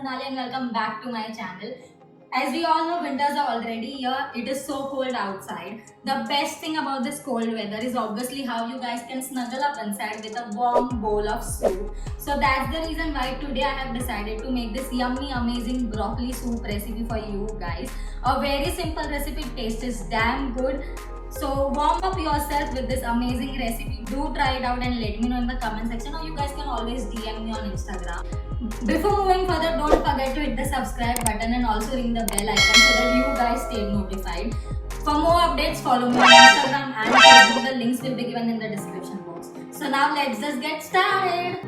and welcome back to my channel. As we all know, winters are already here. It is so cold outside. The best thing about this cold weather is obviously how you guys can snuggle up inside with a warm bowl of soup. So that's the reason why today I have decided to make this yummy, amazing broccoli soup recipe for you guys. A very simple recipe, taste is damn good. So warm up yourself with this amazing recipe. Do try it out and let me know in the comment section, or you guys can always DM me on Instagram. Before moving further, don't forget to hit the subscribe button and also ring the bell icon so that you guys stay notified. For more updates, follow me on Instagram and Facebook. The links will be given in the description box. So now let's just get started.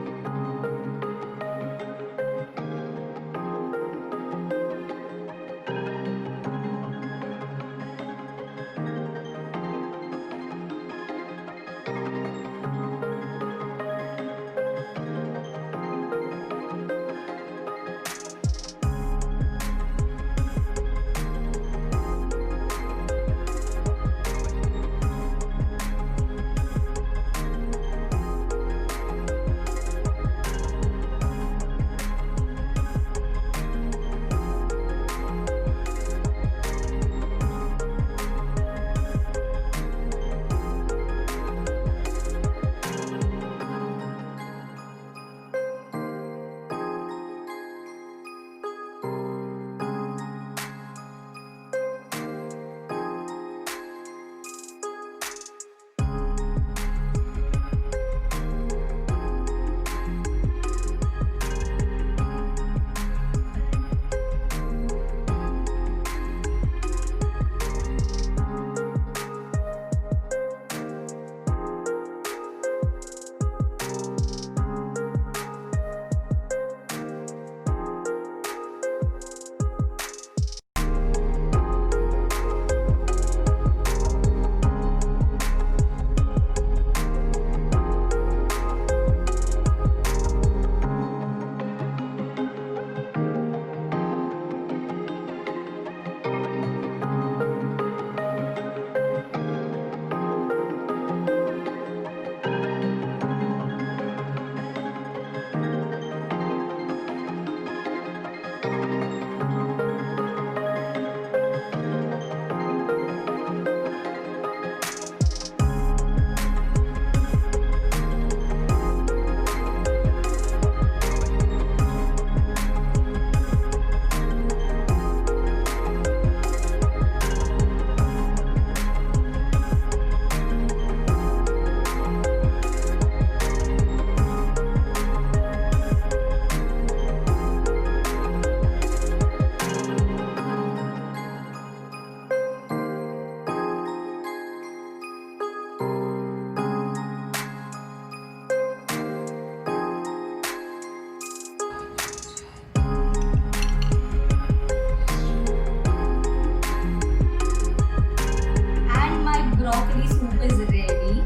Broccoli soup is ready.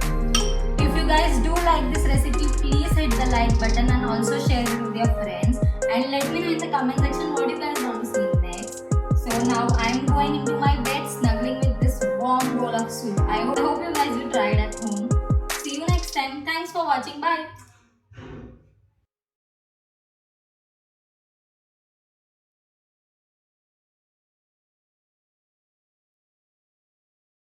If you guys do like this recipe, please hit the like button and also share it with your friends, and let me know in the comment section what you guys want to see next. So now I'm going into my bed snuggling with this warm bowl of soup. I hope you guys will try it at home. See you next time. Thanks for watching. Bye.